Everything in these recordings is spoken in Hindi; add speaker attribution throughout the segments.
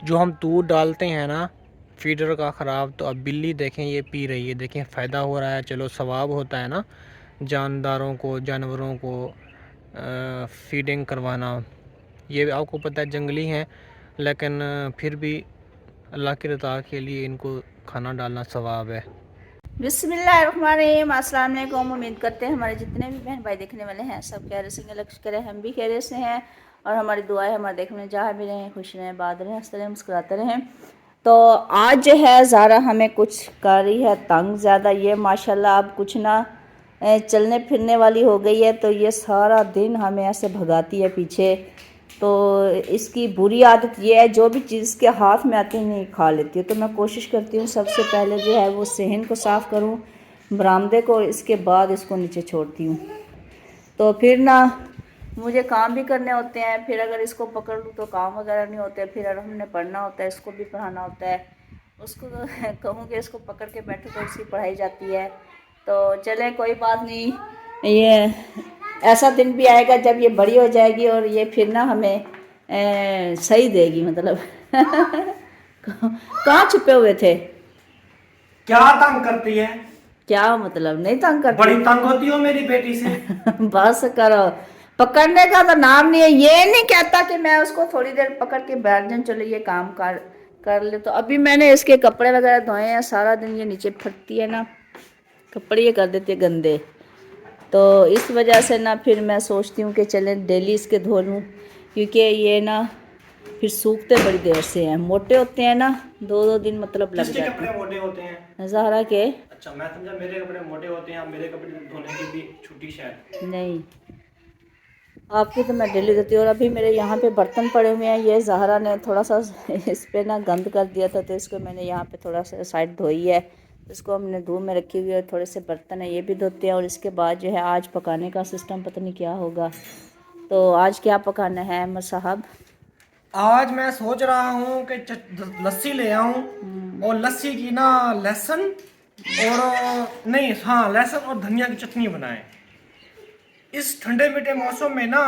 Speaker 1: जो हम दूध डालते हैं ना फीडर का ख़राब, तो अब बिल्ली देखें ये पी रही है, देखें फ़ायदा हो रहा है। चलो सवाब होता है ना जानदारों को, जानवरों को फीडिंग करवाना। ये आपको पता है जंगली हैं, लेकिन फिर भी अल्लाह की रज़ा के लिए इनको खाना डालना सवाब है।
Speaker 2: बिस्मिल्लाहिर्रहमानिर्रहीम, अस्सलाम वालेकुम। उम्मीद करते हैं हमारे जितने भी बहन भाई देखने वाले हैं सब खैरियत से लक्ष्य करें, हम भी खैरियत से हैं। और हमारी दुआ है हमारे देखने में जहाँ भी रहें खुश रहें, बात रहें, हंसते रहें, मुस्कुराते रहें। तो आज जो है ज़ारा हमें कुछ कर रही है तंग ज़्यादा। ये माशाल्लाह अब कुछ ना चलने फिरने वाली हो गई है, तो ये सारा दिन हमें ऐसे भगाती है पीछे। तो इसकी बुरी आदत ये है, जो भी चीज़ के हाथ में आती है नहीं खा लेती है। तो मैं कोशिश करती हूँ सबसे पहले जो है वो सहन को साफ़ करूँ, बरामदे को, इसके बाद इसको नीचे छोड़ती हूँ। तो फिर ना मुझे काम भी करने होते हैं, फिर अगर इसको पकड़ लूँ तो काम वगैरह नहीं होते, फिर अगर हमने पढ़ना होता है, इसको भी पढ़ाना होता है। उसको कहूँ कि इसको पकड़ के बैठो तो उसकी पढ़ाई जाती है। तो चले कोई बात नहीं, ये ऐसा दिन भी आएगा जब ये बड़ी हो जाएगी और ये फिर ना हमें सही देगी। मतलब कहाँ छुपे हुए थे?
Speaker 1: क्या तंग करती है?
Speaker 2: क्या मतलब नहीं तंग करती?
Speaker 1: बड़ी तंग होती हो मेरी बेटी से।
Speaker 2: बस करो, पकड़ने का तो नाम नहीं है। ये नहीं कहता कि मैं उसको थोड़ी देर पकड़ के बैठ जाऊं, चलो ये काम कर ले। तो अभी मैंने इसके कपड़े वगैरह धोए हैं। सारा दिन ये नीचे फटती है ना, कपड़े ये कर देती है गंदे। तो इस वजह से ना फिर मैं सोचती हूँ कि चले डेली इसके धो लूँ, क्योंकि ये ना फिर सूखते बड़ी देर से हैं, मोटे होते हैं ना, 2-2 दिन मतलब लग
Speaker 1: किसके
Speaker 2: जाते
Speaker 1: कपड़े
Speaker 2: हैं।
Speaker 1: मोटे होते हैं?
Speaker 2: ज़हरा के।
Speaker 1: अच्छा, मैं समझा मेरे कपड़े मोटे होते हैं, अब मेरे कपड़े धोने की भी छुट्टी शायद।
Speaker 2: नहीं, आपकी तो मैं डेली देती हूँ। और अभी मेरे यहाँ पे बर्तन पड़े हुए हैं, ये ज़हरा ने थोड़ा सा इस पे ना गंद कर दिया था, तो इसको मैंने यहाँ पे थोड़ा सा साइड धोई है। इसको हमने धूप में रखी हुई है, और थोड़े से बर्तन है ये भी धोते हैं। और इसके बाद जो है आज पकाने का सिस्टम पता नहीं क्या होगा। तो आज क्या पकाना है अहमद साहब?
Speaker 1: आज मैं सोच रहा हूँ कि लस्सी ले आऊँ, और लस्सी की ना लहसुन और नहीं, हाँ, लहसुन और धनिया की चटनी बनाएं। इस ठंडे मीठे मौसम में ना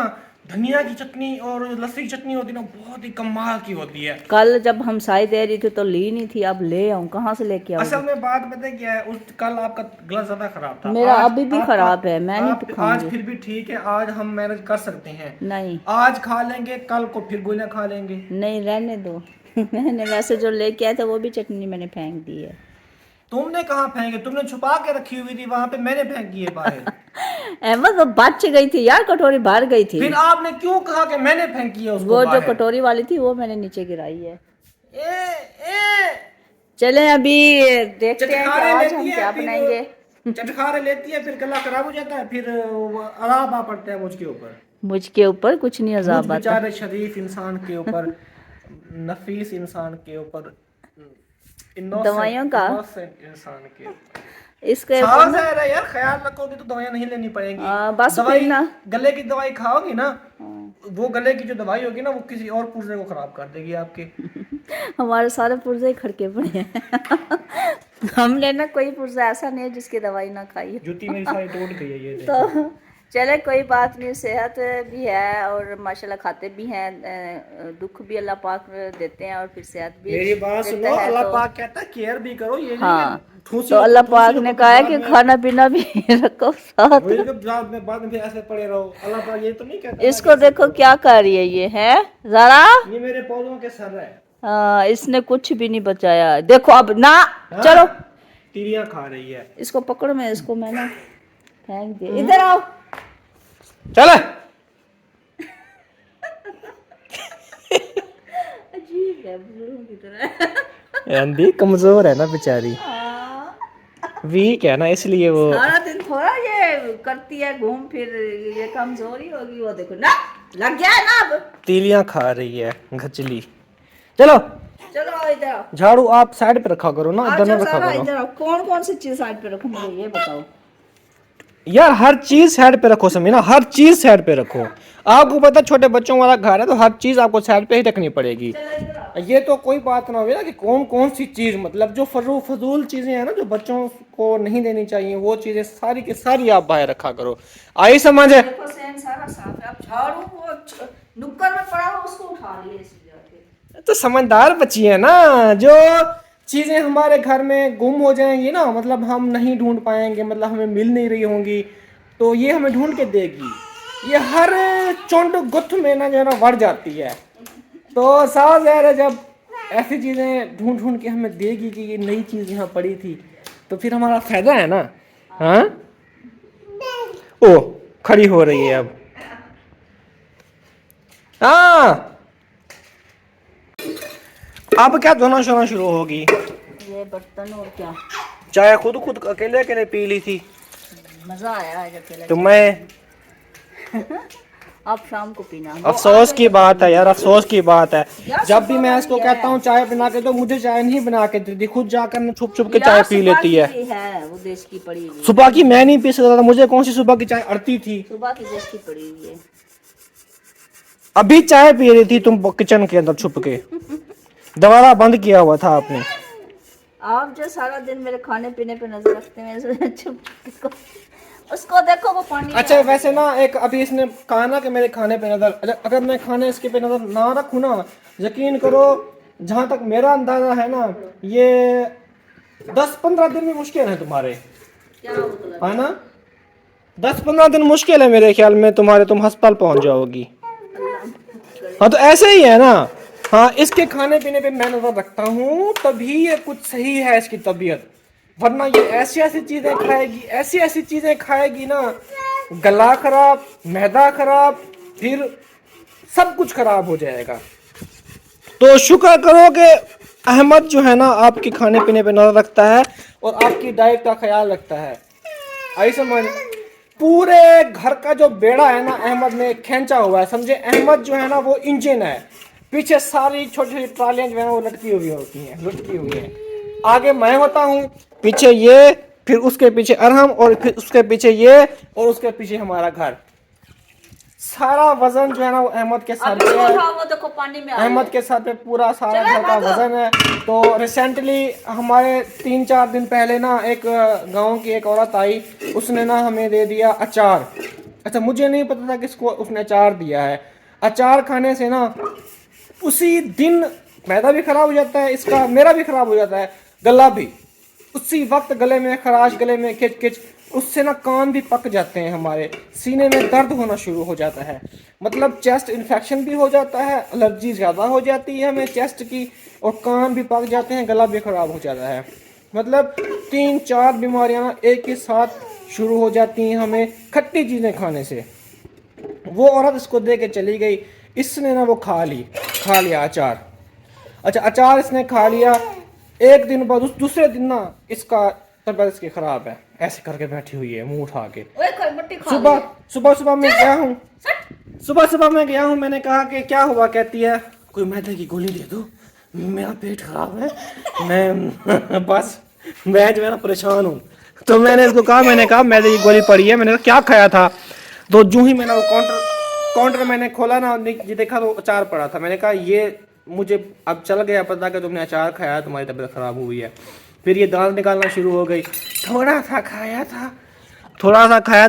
Speaker 1: धनिया की चटनी और लस्सी की चटनी होती है ना, बहुत ही कमाल की होती है।
Speaker 2: कल जब हम साई दे रही थी तो ली नहीं थी, अब ले आऊँ? कहाँ से लेके
Speaker 1: असल
Speaker 2: आऊँगी?
Speaker 1: में बात पता है क्या है, उस कल आपका गला ज्यादा खराब था।
Speaker 2: मेरा
Speaker 1: आज
Speaker 2: अभी भी ख़राब है, मैं नहीं
Speaker 1: आप आज
Speaker 2: खाऊंगी।
Speaker 1: फिर भी ठीक है, आज हम मैनेज कर सकते हैं।
Speaker 2: नहीं
Speaker 1: आज खा लेंगे, कल को फिर गोलियां खा लेंगे।
Speaker 2: नहीं, रहने दो। मैंने वैसे जो लेके आया था वो भी चटनी मैंने फेंक दी है।
Speaker 1: तुमने कहाँ फेंके? तुमने छुपा के रखी हुई थी वहां पे, मैंने फेंकी है बाहर।
Speaker 2: अहमद वो बच गई थी यार, कटोरी बाहर गई थी।
Speaker 1: फिर आपने क्यों कहा कि मैंने फेंकी है उसको
Speaker 2: वो जो
Speaker 1: बाहर?
Speaker 2: कटोरी वाली थी वो मैंने नीचे गिराई है।
Speaker 1: ए, ए,
Speaker 2: चले अभी देखते हैं कि
Speaker 1: चटखारे
Speaker 2: आज
Speaker 1: लेती
Speaker 2: हम
Speaker 1: है
Speaker 2: क्या बनाएंगे।
Speaker 1: फिर, चटखारे लेती है फिर गला खराब हो जाता है, फिर अलाव आ पड़ता है मुझके ऊपर,
Speaker 2: मुझके ऊपर कुछ नहीं
Speaker 1: मुझ
Speaker 2: अजाब आता।
Speaker 1: बेचारे शरीफ इंसान के ऊपर, नफीस इंसान के ऊपर,
Speaker 2: दवाइयों
Speaker 1: इनोसेंट
Speaker 2: का
Speaker 1: इनोसेंट इंसान के ऊपर।
Speaker 2: इसके ऊपर
Speaker 1: सांस
Speaker 2: ना
Speaker 1: है यार, ख्याल रखोगे तो दवाइयां नहीं लेनी पड़ेंगी।
Speaker 2: बस फिर
Speaker 1: दवाई,
Speaker 2: ना।
Speaker 1: गले की दवाई खाओगी ना,
Speaker 2: हाँ।
Speaker 1: वो गले की जो दवाई होगी ना वो किसी और पुर्जे को खराब कर देगी आपके।
Speaker 2: हमारे सारे पुर्जे ही खड़के पड़े हैं। हमने ना कोई पुर्जा ऐसा नहीं है जिसकी दवाई ना खाई हो।
Speaker 1: जूती मेरी सारी टूट गई है, ये देखो।
Speaker 2: तो चले कोई बात नहीं, सेहत भी है और माशाल्लाह खाते भी हैं। दुख भी अल्लाह पाक देते हैं और फिर सेहत भी
Speaker 1: मेरी बात सुनो,
Speaker 2: देता है।
Speaker 1: अल्लाह
Speaker 2: तो
Speaker 1: पाक कहता है केयर भी करो, ये नहीं
Speaker 2: हाँ,
Speaker 1: कि ठूसी
Speaker 2: तो
Speaker 1: लो
Speaker 2: अल्लाह
Speaker 1: ठूसी
Speaker 2: पाक
Speaker 1: लो
Speaker 2: ने
Speaker 1: फिर
Speaker 2: कहा है
Speaker 1: बाद
Speaker 2: कि
Speaker 1: में,
Speaker 2: खाना पीना भी रखो साथ।
Speaker 1: वही तो बाद में ऐसे पड़े रहो। अल्लाह पाक ये तो नहीं कहता ना कि
Speaker 2: इसको
Speaker 1: ऐसे
Speaker 2: देखो
Speaker 1: करो।
Speaker 2: क्या कर रही है ये है जरा।
Speaker 1: ये मेरे पौधों के सर है।
Speaker 2: हाँ, इसने कुछ भी नहीं बचाया, देखो अब ना।
Speaker 1: हाँ?
Speaker 2: चलो
Speaker 1: तीलियां खा रही है।
Speaker 2: इसको पकड़ो, मैं इसको मैं ना फेंक दिया। इधर आओ।
Speaker 1: चल।
Speaker 2: अजीब है बुजुर्गों की तरह।
Speaker 1: आंधी कमजोर है ना बेचारी,
Speaker 2: हाँ।
Speaker 1: वीक है ना, इसलिए वो।
Speaker 2: सारा दिन थोड़ा ये करती है घूम फिर, ये कमजोरी होगी। वो देखो ना, लग गया है ना अब।
Speaker 1: तीलियां खा रही है घचली। चलो
Speaker 2: चलो आओ इधर आओ।
Speaker 1: झाड़ू आप साइड पे रखा करो ना,
Speaker 2: आओ
Speaker 1: दोनों
Speaker 2: चलो
Speaker 1: रखा
Speaker 2: सारा
Speaker 1: करो।
Speaker 2: इधर आओ। कौन कौन सी चीज साइड पे रखूं मुझे ये बताओ।
Speaker 1: यार हर चीज साइड पे रखो समीना, हर चीज साइड पे रखो। आपको पता छोटे बच्चों वाला घर है तो हर चीज आपको साइड पे ही रखनी पड़ेगी।
Speaker 2: चलो इधर आओ।
Speaker 1: ये तो कोई बात ना हो ना कि कौन कौन सी चीज, मतलब जो फजूल चीजें हैं ना जो बच्चों को नहीं देनी चाहिए, वो चीजें सारी की सारी आप बाहर रखा करो। आई समझ है?
Speaker 2: देखो सहन सारा साफ है। अब झाड़ू वो नुक्कड़ में पड़ा हो उसको उठा रही है इसी जाके।
Speaker 1: तो समझदार बच्ची है ना, जो चीज़ें हमारे घर में गुम हो जाएंगी ना, मतलब हम नहीं ढूंढ पाएंगे, मतलब हमें मिल नहीं रही होंगी, तो ये हमें ढूंढ के देगी। ये हर चुंड गुत्थ में ना जो है ना बढ़ जाती है। तो साफ ज़ाहिर है जब ऐसी चीज़ें ढूंढ ढूंढ के हमें देगी कि ये नई चीज़ यहाँ पड़ी थी, तो फिर हमारा फायदा है ना। हाँ, ओ खड़ी हो रही है अब। हाँ, अब क्या धोना शोना शुरू होगी।
Speaker 2: ये बर्तन और क्या,
Speaker 1: चाय खुद खुद अकेले अकेले पी ली थी।
Speaker 2: मजा आया आज अकेले।
Speaker 1: तो मैं,
Speaker 2: आप शाम को पीना।
Speaker 1: अफसोस की बात है यार, अफसोस की बात है, जब भी मैं इसको कहता हूँ चाय बना के, तो मुझे चाय नहीं बना के देती, खुद जाकर छुप छुप के चाय पी लेती है।
Speaker 2: वो देश की पड़ी हुई है।
Speaker 1: सुबह की मैं नहीं पी सकता था, मुझे कौन सी सुबह की चाय अड़ती थी।
Speaker 2: सुबह की देश की पड़ी हुई है।
Speaker 1: अभी चाय पी रही थी तुम किचन के अंदर छुप के, दरवाजा बंद किया हुआ था आपने।
Speaker 2: आप जो सारा दिन मेरे खाने पीने पे नजर रखते हैं, मैं चुप को, उसको देखो वो पानी।
Speaker 1: अच्छा वैसे ना, एक अभी इसने कहा ना कि मेरे खाने पे नजर, अगर मैं खाने इसके पे नजर ना रखूँ ना, यकीन करो जहां तक मेरा अंदाजा है ना, ये 10-15 दिन में मुश्किल है तुम्हारे,
Speaker 2: क्या मतलब
Speaker 1: है ना। 10-15 दिन मुश्किल है मेरे ख्याल में तुम्हारे, तुम अस्पताल पहुंच जाओगी। हाँ तो ऐसे ही है ना। हाँ, इसके खाने पीने पे मैं नजर रखता हूँ, तभी ये कुछ सही है इसकी तबीयत, वरना ये ऐसी ऐसी चीजें खाएगी, ऐसी ऐसी चीजें खाएगी ना, गला खराब, मैदा खराब, फिर सब कुछ खराब हो जाएगा। तो शुक्र करो कि अहमद जो है ना आपके खाने पीने पे नजर रखता है और आपकी डाइट का ख्याल रखता है। आई समझ, पूरे घर का जो बेड़ा है ना अहमद ने खींचा हुआ है, समझे। अहमद जो है ना वो इंजन है, पीछे सारी छोटी छोटी ट्रालियां जो है ना वो लटकी हुई होती हैं, लटकी हुई हैं। आगे मैं होता हूँ, पीछे ये, फिर उसके पीछे अरहम, और फिर उसके पीछे ये, और उसके पीछे हमारा घर। सारा वजन जो है ना वो अहमद के सर पे है।
Speaker 2: वो देखो पानी में
Speaker 1: अहमद के सर पे पूरा सारा घर का वजन है। तो रिसेंटली हमारे 3-4 दिन पहले ना एक गांव की एक औरत आई, उसने ना हमें दे दिया अचार। अच्छा मुझे नहीं पता था किसको उसने अचार दिया है। अचार खाने से ना उसी दिन मैदा भी खराब हो जाता है इसका, मेरा भी खराब हो जाता है, गला भी उसी वक्त, गले में खराश, गले में खिच खिच, उससे ना कान भी पक जाते हैं हमारे, सीने में दर्द होना शुरू हो जाता है, मतलब चेस्ट इन्फेक्शन भी हो जाता है, एलर्जी ज़्यादा हो जाती है हमें चेस्ट की, और कान भी पक जाते हैं, गला भी खराब हो जाता है। मतलब 3-4 बीमारियां ना एक ही साथ शुरू हो जाती हैं हमें खट्टी चीज़ें खाने से। वो औरत इसको दे के चली गई, इसने ना वो खा लिया अचार। अच्छा अचार इसने खा लिया, एक दिन बाद दूसरे दिन ना इसका तबीयत इसकी खराब है, ऐसे करके बैठी हुई है मुंह उठा के। सुबह मैं गया हूँ, सुबह मैं गया हूँ, मैंने कहा कि क्या हुआ, कहती है कोई मैदे की गोली दे दो, मेरा पेट खराब है, मैं बस मैं जो है ना परेशान हूँ। तो मैंने इसको कहा, मैंने कहा मैदे की गोली पड़ी है, मैंने कहा क्या खाया था। तो जो ही मैंने वो काउंटर मैंने खोला ना, ये देखा तो अचार पड़ा था। मैंने कहा ये मुझे अब चल गया पता कि तुमने अचार खाया, तुम्हारी तबीयत खराब हुई है। फिर ये दांत निकालना शुरू हो गई, थोड़ा सा खाया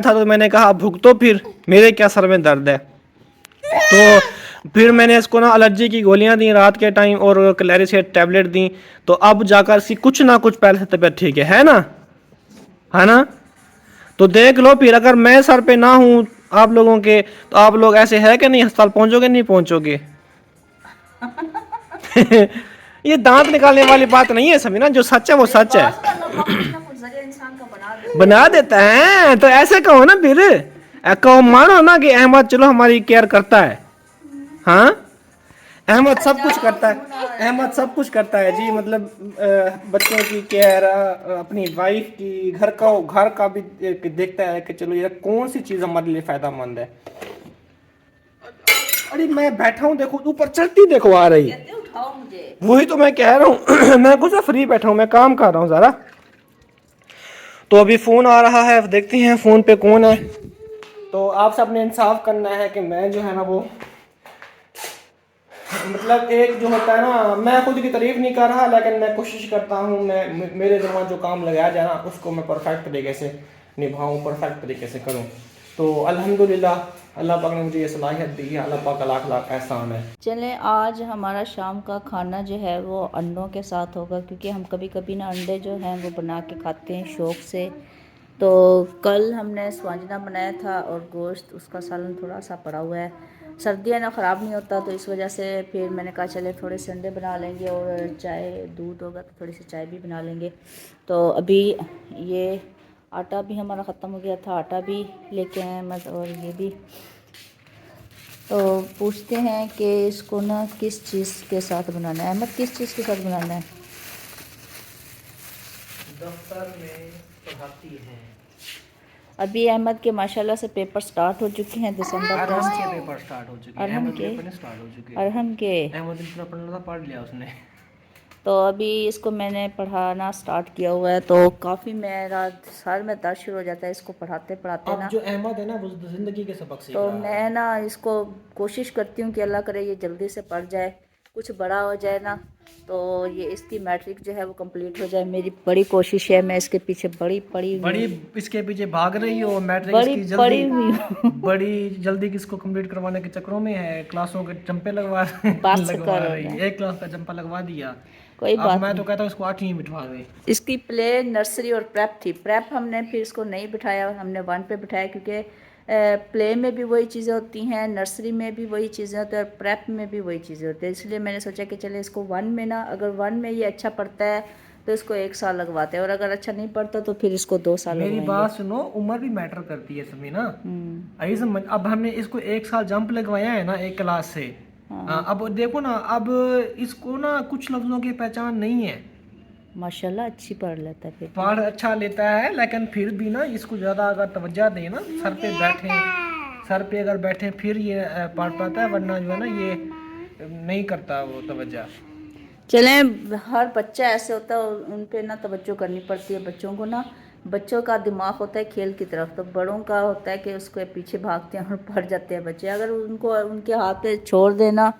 Speaker 1: था। तो मैंने कहा भूख तो फिर मेरे क्या सर में दर्द है। तो फिर मैंने इसको ना एलर्जी की गोलियां दी रात के टाइम, और क्लैरिसेट टैबलेट दी। तो अब जाकर इसकी कुछ ना कुछ पहले से तबीयत ठीक है ना। तो देख लो फिर, अगर मैं सर पे ना हूँ आप लोगों के, तो आप लोग ऐसे है कि नहीं, अस्पताल पहुंचोगे नहीं पहुंचोगे। ये दांत निकालने वाली बात नहीं है, समझना, जो सच है वो सच है। बना देता है, तो ऐसे कहो ना फिर, कहो मानो ना कि अहमद चलो हमारी केयर करता है। हाँ अहमद सब कुछ करता है, अहमद सब कुछ करता है जी, मतलब बच्चों की केयर, अपनी वाइफ की, घर का भी देखता है कि चलो ये कौन सी चीज़ हमारे लिए फायदेमंद है। अरे मैं बैठा हूँ, देखो ऊपर चढ़ती देखो आ रही, वही तो मैं कह रहा हूँ। मैं कुछ फ्री बैठा हूँ, मैं काम कर रहा हूँ ज़रा। तो अभी फ़ोन आ रहा है, देखते हैं फ़ोन पे कौन है। तो आप सब ने इंसाफ करना है कि मैं जो है ना वो, मतलब एक जो होता है ना, मैं खुद की तारीफ नहीं कर रहा, लेकिन मैं कोशिश करता हूँ, मैं मेरे दिमाग जो काम लगाया जाए ना उसको मैं परफेक्ट तरीके से निभाऊँ, परफेक्ट तरीके से करूँ। तो अल्हम्दुलिल्लाह अल्लाह पाक ने मुझे ये सलाहियत दी है, अल्लाह पाक का लाख लाख एहसान है।
Speaker 2: चलें, आज हमारा शाम का खाना जो है वो अंडों के साथ होगा, क्योंकि हम कभी कभी ना अंडे जो हैं वो बना के खाते हैं शौक़ से। तो कल हमने स्वांजना बनाया था और गोश्त, उसका सालन थोड़ा सा पड़ा हुआ है। सर्दियाँ ना ख़राब नहीं होता, तो इस वजह से फिर मैंने कहा चले थोड़े से अंडे बना लेंगे और चाय, दूध होगा तो थोड़ी सी चाय भी बना लेंगे। तो अभी ये आटा भी हमारा ख़त्म हो गया था, आटा भी लेके आए मत, और ये भी। तो पूछते हैं कि इसको ना किस चीज़ के साथ बनाना है। अहमद, किस चीज़ के साथ बनाना है?
Speaker 1: दफ्तर में पढ़ाती हैं।
Speaker 2: अभी अहमद के माशाल्लाह से पेपर स्टार्ट हो चुके हैं, दिसंबर
Speaker 1: अरहम
Speaker 2: टेस्ट।
Speaker 1: के पेपर स्टार्ट हो चुके हैं,
Speaker 2: अरहम
Speaker 1: अहमद के
Speaker 2: के
Speaker 1: पेपर स्टार्ट हो चुके हैं।
Speaker 2: अरहम के
Speaker 1: अहमद इतना पढ़ना था, पढ़ लिया उसने।
Speaker 2: तो अभी इसको मैंने पढ़ाना स्टार्ट किया हुआ है, तो काफ़ी मेरा सर में दर्द शुरू हो जाता है इसको पढ़ाते पढ़ाते
Speaker 1: अब
Speaker 2: ना।
Speaker 1: जो अहमद है ना वो ज़िंदगी के सबक सीख
Speaker 2: तो
Speaker 1: रहा है।
Speaker 2: मैं ना इसको कोशिश करती हूँ कि अल्लाह करे ये जल्दी से पढ़ जाए, कुछ बड़ा हो जाए ना, तो ये इसकी मैट्रिक जो है वो कंप्लीट हो जाए। मेरी बड़ी कोशिश है, मैं इसके पीछे
Speaker 1: बड़ी इसके पीछे भाग रही हो, मैट्रिक
Speaker 2: बड़ी
Speaker 1: इसकी
Speaker 2: पड़ी
Speaker 1: जल्दी
Speaker 2: हुई हूँ।
Speaker 1: बड़ी जल्दी किसको कंप्लीट करवाने के चक्करों में है, क्लासों के चंपे लगवा
Speaker 2: बस
Speaker 1: लगवा
Speaker 2: करो
Speaker 1: रही
Speaker 2: ना,
Speaker 1: है। एक क्लास का चंपा लगवा दिया,
Speaker 2: कोई
Speaker 1: अब
Speaker 2: बात
Speaker 1: मैं
Speaker 2: नहीं।
Speaker 1: तो कहता हूँ इसको 8वीं में बिठवा दे।
Speaker 2: इसकी प्ले, नर्सरी और प्रेप थी। प्रेप हमने फिर इसको नहीं बिठाया, हमने 1 पे बिठाया, क्योंकि प्ले में भी वही चीज़ें होती हैं, नर्सरी में भी वही चीज़ें होती हैं और प्रेप में भी वही चीज़ें होती हैं। इसलिए मैंने सोचा कि चले इसको 1 में ना, अगर 1 में ये अच्छा पढ़ता है तो इसको 1 साल लगवाते हैं, और अगर अच्छा नहीं पढ़ता तो फिर इसको 2 साल
Speaker 1: मेरी
Speaker 2: लगवाएंगे।
Speaker 1: बात सुनो, उम्र भी मैटर करती है इसमें ना। आई
Speaker 2: हम्म,
Speaker 1: समझ, अब हमने इसको 1 साल जंप लगवाया है ना एक क्लास से।
Speaker 2: हाँ,
Speaker 1: अब देखो ना, अब इसको ना कुछ लफ्जों की पहचान नहीं है।
Speaker 2: माशाल्लाह अच्छी पढ़ लेता है फिर भी।
Speaker 1: पढ़ अच्छा लेता है, लेकिन फिर भी ना इसको ज़्यादा अगर तवज्जो दें ना, सर पे अगर बैठे फिर ये पढ़ पाता है, वरना जो है ना ये नहीं करता वो तवज्जो।
Speaker 2: चलें, हर बच्चा ऐसे होता है, उन पे ना तवज्जो करनी पड़ती है बच्चों को ना। बच्चों का दिमाग होता है खेल की तरफ, तो बड़ों का होता है कि उसके पीछे भागते हैं और पढ़ जाते हैं बच्चे। अगर उनको उनके हाथ पे छोड़ देना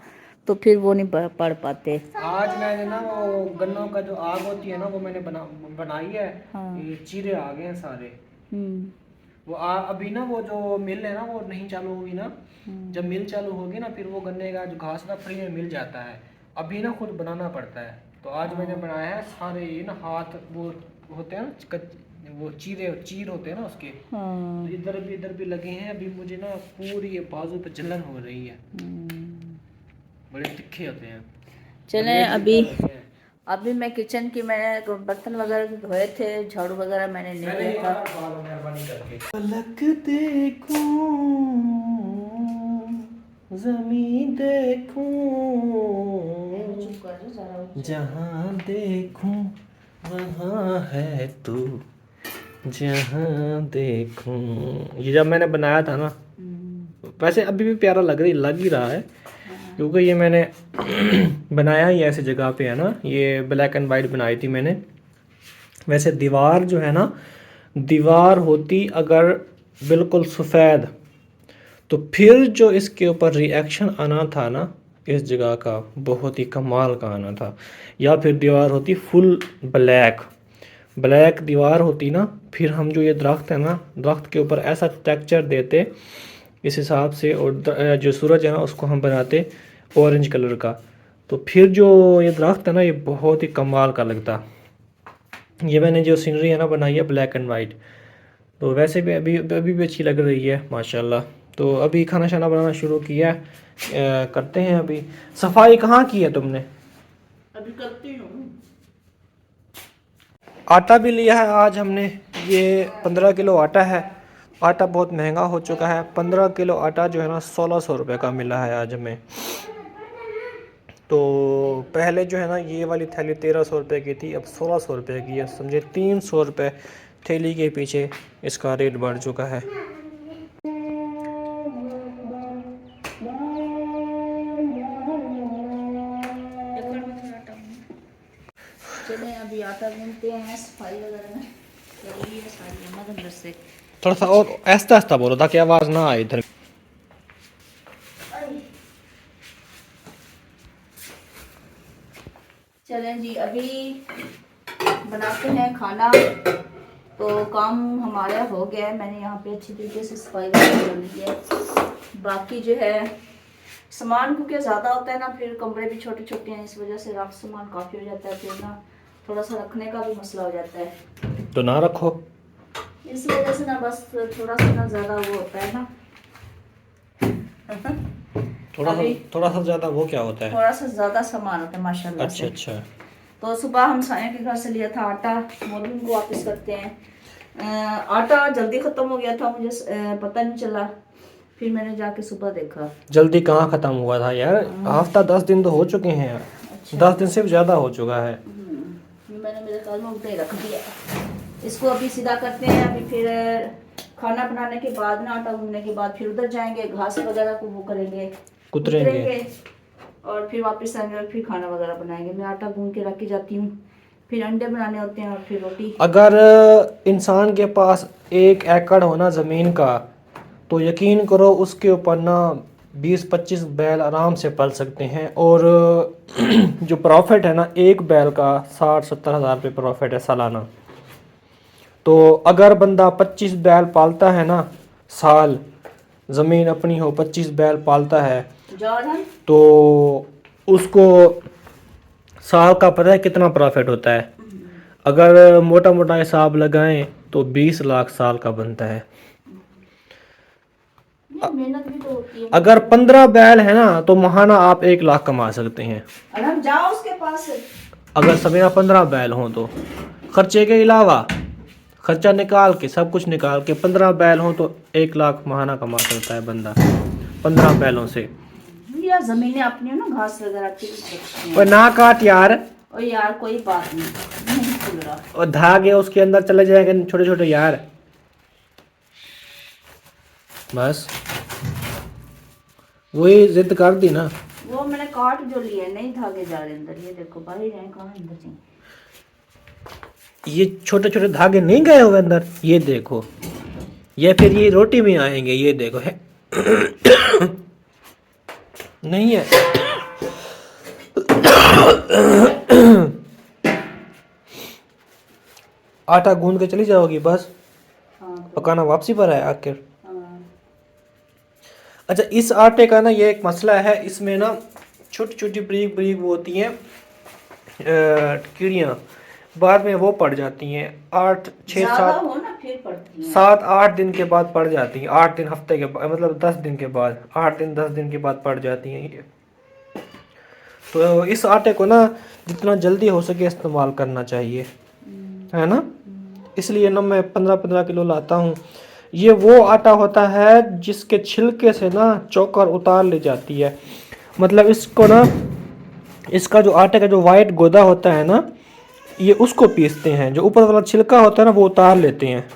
Speaker 2: तो फिर वो नहीं पढ़ पाते।
Speaker 1: आज मैंने ना वो गन्नों का जो आग होती है ना, वो मैंने बनाई है।
Speaker 2: हाँ,
Speaker 1: ये चीरे आ गए हैं सारे।
Speaker 2: हम्म,
Speaker 1: वो अभी ना वो जो मिल है ना वो नहीं चालू हुई ना। जब मिल चालू होगी ना फिर वो गन्ने का जो घास ना फ्री में मिल जाता है। अभी ना खुद बनाना पड़ता है। तो आज मैंने बनाया है सारे, ये ना हाथ वो होते हैं ना, वो चीर होते हैं ना उसके।
Speaker 2: हाँ,
Speaker 1: तो इधर भी लगे हैं। अभी मुझे ना पूरी ये बाजू पे जलन हो रही है, बड़े तिखे होते हैं।
Speaker 2: चलें, अभी मैं किचन की, मैंने बर्तन वगैरह धोए थे, झाड़ू वगैरह मैंने नहीं दिया था।
Speaker 1: पलक देखूं, ज़मीं देखूं, जहाँ देखूं वहाँ है तू, जहाँ देखूं। ये जब मैंने बनाया था ना, वैसे अभी भी प्यारा लग ही रहा है, क्योंकि ये मैंने बनाया ही ऐसी जगह पे है ना। ये ब्लैक एंड वाइट बनाई थी मैंने। वैसे दीवार जो है ना, दीवार होती अगर बिल्कुल सफ़ेद, तो फिर जो इसके ऊपर रिएक्शन आना था ना इस जगह का, बहुत ही कमाल का आना था। या फिर दीवार होती फुल ब्लैक दीवार होती ना, फिर हम जो ये दरख्त है ना, दरख्त के ऊपर ऐसा टेक्सचर देते इस हिसाब से, और जो सूरज है ना उसको हम बनाते ऑरेंज कलर का, तो फिर जो ये दरख्त है ना ये बहुत ही कमाल का लगता। ये मैंने जो सीनरी है ना बनाई है ब्लैक एंड वाइट, तो वैसे भी अभी भी अच्छी लग रही है माशाल्लाह। तो अभी खाना शाना बनाना शुरू किया है, करते हैं। अभी सफाई कहाँ की है तुमने?
Speaker 2: अभी करती हूँ।
Speaker 1: आटा भी लिया है आज हमने, ये 15 किलो आटा है। आटा बहुत महंगा हो चुका है, 15 किलो आटा जो है ना 1600 रुपये का मिला है आज हमें। तो पहले जो है ना ये वाली थैली 1300 रुपये की थी, अब 1600 रुपये की है। समझे 300 रुपये थैली के पीछे इसका रेट बढ़ चुका है।
Speaker 2: चलें, अभी आटा गूंथते हैं, सफाई वगैरह में कर ली है सारी अहमद अंदर से।
Speaker 1: थोड़ा सा और आहिस्ता आहिस्ता बोलो ताकि आवाज़ ना आए इधर।
Speaker 2: चलें जी, अभी बनाते हैं खाना। तो काम हमारा हो गया है। मैंने यहाँ पे अच्छी तरीके से सफाई वगैरह कर ली है। बाकी जो है सामान क्योंकि ज़्यादा होता है ना, फिर कमरे भी छोटे छोटे हैं, इस वजह से रफ सामान काफ़ी हो जाता है, फिर ना थोड़ा सा रखने का भी मसला हो जाता है।
Speaker 1: तो ना रखो,
Speaker 2: इस वजह से ना बस थोड़ा सा ना ज़्यादा वो होता है ना।
Speaker 1: थोड़ा सा ज़्यादा वो क्या होता है?
Speaker 2: थोड़ा सा ज़्यादा सामान होता है माशाल्लाह
Speaker 1: अच्छा
Speaker 2: से।
Speaker 1: अच्छा।
Speaker 2: तो सुबह हम साया के घर से लिया था आटा, मोदी को वापस करते हैं। आटा जल्दी ख़त्म हो गया था, मुझे पता नहीं चला, फिर मैंने जाके सुबह देखा।
Speaker 1: जल्दी कहाँ ख़त्म हुआ था यार, हफ्ता 10 दिन तो हो चुके हैं यार।
Speaker 2: अच्छा।
Speaker 1: 10 दिन से भी ज़्यादा हो चुका है।
Speaker 2: मैंने मेरे ख्याल में उल्टे रख दिया। इसको अभी सीधा करते हैं, अभी फिर खाना बनाने के बाद ना, आटा गूंदने के बाद फिर उधर जाएंगे, घास वगैरह को वो करेंगे,
Speaker 1: कुतरेंगे,
Speaker 2: और फिर वापस आएंगे और फिर खाना वगैरह बनाएंगे। मैं आटा गूंद के रख के जाती हूँ, फिर अंडे बनाने होते हैं और फिर रोटी।
Speaker 1: अगर इंसान के पास 1 एकड़ होना ज़मीन का, तो यकीन करो उसके ऊपर ना 20-25 बैल आराम से पल सकते हैं। और जो प्रॉफिट है ना, एक बैल का 60-70 हज़ार रुपये प्रॉफिट है सालाना। तो अगर बंदा 25 बैल पालता है ना, साल ज़मीन अपनी हो 25 बैल पालता है, तो उसको साल का पता है कितना प्रॉफिट होता है। अगर मोटा मोटा हिसाब लगाएं तो 20 लाख साल का बनता है।
Speaker 2: मेहनत भी तो होती है।
Speaker 1: अगर 15 बैल है ना, तो महाना आप 1 लाख कमा सकते हैं।
Speaker 2: और हम जाओ उसके पास।
Speaker 1: अगर सवेरा 15 बैल हों तो खर्चे के अलावा, खर्चा निकाल के, सब कुछ निकाल के 15 बैल हों तो 1 लाख महाना कमा सकता है बंदा 15 बैलों से।
Speaker 2: यार जमीनें अपनी हो ना, घास वगैरह अच्छी लगती
Speaker 1: और ना काट यार,
Speaker 2: और यार कोई बात नहीं खुल रहा।
Speaker 1: और धागे उसके अंदर चले जाएंगे छोटे छोटे यार। बस वही जिद कर दी ना।
Speaker 2: वो मैंने काट जो लिया, नहीं धागे जा रहे अंदर, ये देखो बाहर ही कहाँ अंदर से।
Speaker 1: ये छोटे छोटे धागे नहीं गए हुए अंदर, ये देखो, ये फिर ये रोटी में आएंगे, ये देखो है। नहीं है। आटा गूंद के चली जाओगी बस।
Speaker 2: हाँ,
Speaker 1: पकाना वापसी पर है आखिर।
Speaker 2: हाँ।
Speaker 1: अच्छा, इस आटे का ना ये एक मसला है, इसमें ना छोटी छोटी ब्रीक ब्रीक वो होती हैं कीड़ियाँ, बाद में वो पड़ जाती हैं। 7-8 दिन के बाद पड़ जाती हैं। 8 दिन हफ्ते के बाद, मतलब 10 दिन के बाद, 8 दिन 10 दिन के बाद पड़ जाती हैं ये। तो इस आटे को ना जितना जल्दी हो सके इस्तेमाल करना चाहिए, है ना। इसलिए ना मैं 15-15 किलो लाता हूँ। ये वो आटा होता है जिसके छिलके से ना चोकर उतार ली जाती है। मतलब इसको ना, इसका जो आटे का जो वाइट गोदा होता है ना, ये उसको पीसते हैं। जो ऊपर वाला छिलका होता है ना, वो उतार लेते हैं,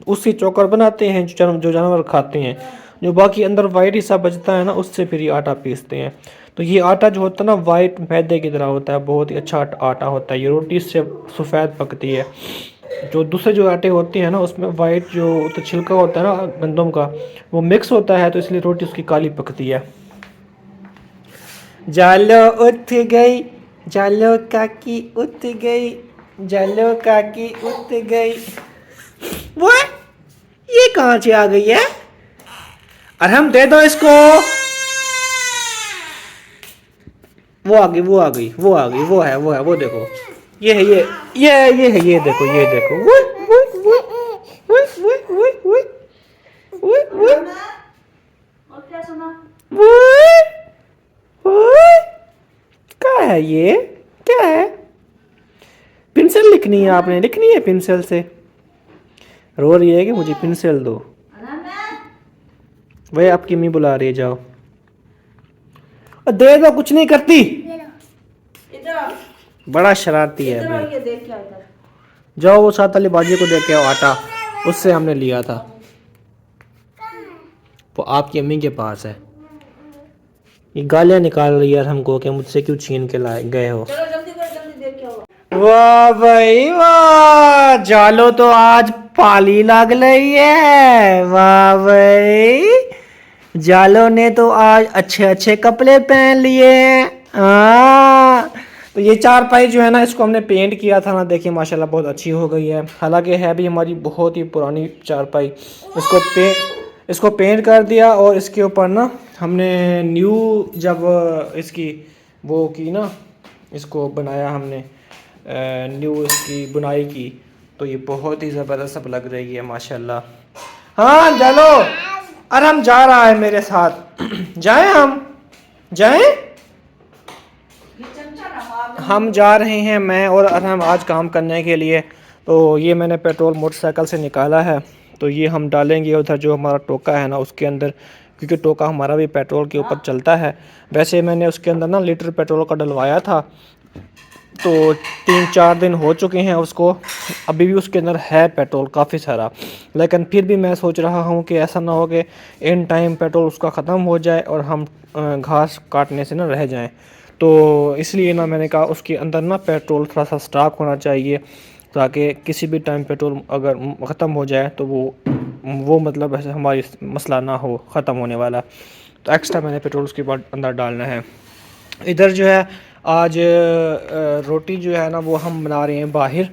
Speaker 1: उससे चोकर बनाते हैं जो जानवर खाते हैं। जो बाकी अंदर वाइट हिस्सा बचता है ना, उससे फिर ये आटा पीसते हैं। तो ये आटा जो होता है ना, वाइट मैदे की तरह होता है, बहुत ही अच्छा आटा होता है। ये रोटी से सफ़ेद पकती है। जो दूसरे जो आटे होते हैं ना, उसमें वाइट जो तो छिलका होता है ना गंदम का, वो मिक्स होता है, तो इसलिए रोटी उसकी काली पकती है। जालो उठ गई, जालो काकी उठ गई, जालो काकी उठ गई। वो ये कहाँ से आ गई है? अरे हम दे दो इसको। वो आ गई, वो आ गई, वो आ गई, वो है, वो है, वो देखो, ये है, ये है, ये देखो, ये देखो। वो
Speaker 2: क्या सुना?
Speaker 1: क्या है ये? क्या है? पेंसिल लिखनी है आपने, लिखनी है पेंसिल से। रो रही है कि मुझे पेंसिल दो। वही आपकी अम्मी बुला रही है, जाओ दे दो, कुछ नहीं करती। बड़ा शरारती है अभी। जाओ वो साथ वाली बाजी को देख के आओ, आटा उससे हमने लिया था, वो आपकी अम्मी के पास है। ये गालियां निकाल रही है हमको कि मुझसे क्यों छीन के लाए गए हो। वाह भाई वाह, जालो तो आज पाली लग रही है। वाह भाई, जालो ने तो आज अच्छे अच्छे कपड़े पहन लिए हैं। तो ये चारपाई जो है ना, इसको हमने पेंट किया था ना, देखिए माशाल्लाह बहुत अच्छी हो गई है। हालांकि है भी हमारी बहुत ही पुरानी चारपाई। इसको पेंट कर दिया और इसके ऊपर ना हमने न्यू जब इसकी वो की ना, इसको बनाया हमने न्यू इसकी बुनाई की, तो ये बहुत ही ज़बरदस्त अब लग रही है माशाल्लाह। हाँ चलो, अरहम जा रहा है मेरे साथ जाएं हम जाएं। हम जा रहे हैं, मैं और अरहम आज काम करने के लिए। तो ये मैंने पेट्रोल मोटरसाइकिल से निकाला है, तो ये हम डालेंगे उधर जो हमारा टोका है ना उसके अंदर, क्योंकि टोका हमारा भी पेट्रोल के ऊपर चलता है। वैसे मैंने उसके अंदर ना लीटर पेट्रोल का डलवाया था, तो 3-4 दिन हो चुके हैं उसको, अभी भी उसके अंदर है पेट्रोल काफ़ी सारा। लेकिन फिर भी मैं सोच रहा हूँ कि ऐसा ना हो कि इन टाइम पेट्रोल उसका ख़त्म हो जाए और हम घास काटने से ना रह जाएं। तो इसलिए ना मैंने कहा उसके अंदर ना पेट्रोल थोड़ा सा स्टॉक होना चाहिए, ताकि किसी भी टाइम पेट्रोल अगर ख़त्म हो जाए तो वो मतलब ऐसे हमारी मसला ना हो ख़त्म होने वाला। तो एक्स्ट्रा मैंने पेट्रोल उसके बाद अंदर डालना है। इधर जो है आज रोटी जो है ना वो हम बना रहे हैं बाहर।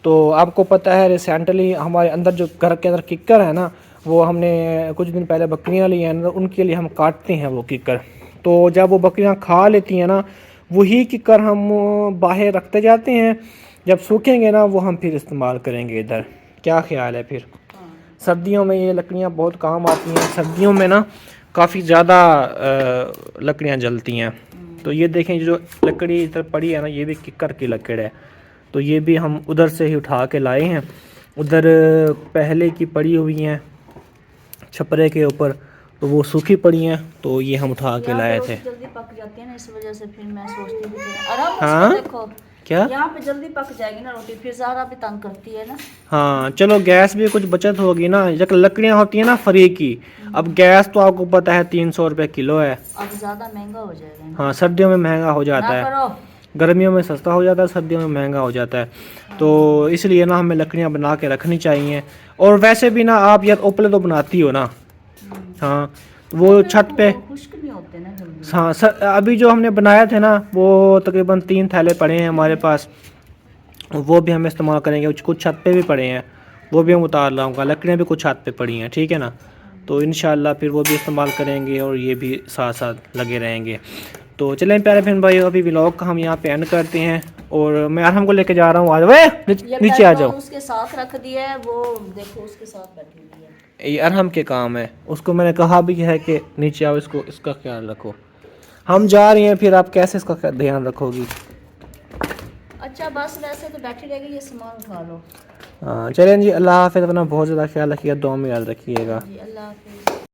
Speaker 1: तो आपको पता है रिसेंटली हमारे अंदर जो घर के अंदर किक्कर है ना, वो हमने कुछ दिन पहले बकरियां ली हैं, उनके लिए हम काटते हैं वो किक्कर। तो जब वो बकरियां खा लेती हैं ना, वही किक्कर हम बाहर रखते जाते हैं, जब सूखेंगे ना वो हम फिर इस्तेमाल करेंगे इधर। क्या ख्याल है? फिर सर्दियों में ये लकड़ियाँ बहुत काम आती हैं, सर्दियों में ना काफ़ी ज़्यादा लकड़ियाँ जलती हैं। तो ये देखें जो लकड़ी इधर पड़ी है ना, ये भी किक्कर की लकड़ है। तो ये भी हम उधर से ही उठा के लाए हैं, उधर पहले की पड़ी हुई हैं छपरे के ऊपर, तो वो सूखी पड़ी हैं, तो ये हम उठा के लाए थे।
Speaker 2: जल्दी पक जाती है ना, इस वजह से फिर मैं सोचती थी आराम
Speaker 1: हाँ
Speaker 2: देखो
Speaker 1: क्या
Speaker 2: यहाँ पे जल्दी पक जाएगी ना रोटी, फिर ज़्यादा भी तंग करती है ना।
Speaker 1: हाँ चलो, गैस भी कुछ बचत होगी ना, जब लकड़ियाँ होती हैं ना फ्री की। अब गैस तो आपको पता है 300 रुपये किलो है।
Speaker 2: अब ज़्यादा महंगा हो जाएगा।
Speaker 1: हाँ सर्दियों में महंगा हो जाता है, गर्मियों में सस्ता हो जाता है, सर्दियों में महंगा हो जाता है। तो इसलिए ना हमें लकड़ियाँ बना के रखनी चाहिए। और वैसे भी ना आप यार उपले तो बनाती हो ना, हाँ वो छत पे
Speaker 2: खुश्क नहीं होते ना जल्दी।
Speaker 1: हाँ सर, अभी जो हमने बनाया थे ना वो तकरीबन 3 थैले पड़े हैं हमारे पास, वो भी हम इस्तेमाल करेंगे। कुछ छत पे भी पड़े हैं, वो भी हम उतार लाऊंगा। लकड़ियाँ भी कुछ छत पे पड़ी हैं, ठीक है ना, तो इंशाल्लाह फिर वो भी इस्तेमाल करेंगे और ये भी साथ साथ लगे रहेंगे। तो चलें प्यारे बहन भाई, अभी व्लॉग का हम यहाँ पे एंड करते हैं। और मैं अरहम को लेके जा रहा हूँ, आज वे नीचे आ जाओ।
Speaker 2: उसके साथ रख दिया है, वो देखो उसके साथ बैठी हुई है।
Speaker 1: ये अरहम के काम है, उसको मैंने कहा भी है कि नीचे आओ, इसको इसका ख्याल रखो। हम जा रहे हैं, फिर आप कैसे इसका ध्यान रखोगी?
Speaker 2: अच्छा बस वैसे तो बैठी रहेगी, ये सामान उठा लो।
Speaker 1: हाँ चलें जी, अल्लाह हाफ़िज़, अपना बहुत ज़्यादा ख्याल रखिएगा, दुआ में याद रखिएगा।
Speaker 2: जी अल्लाह हाफिज़।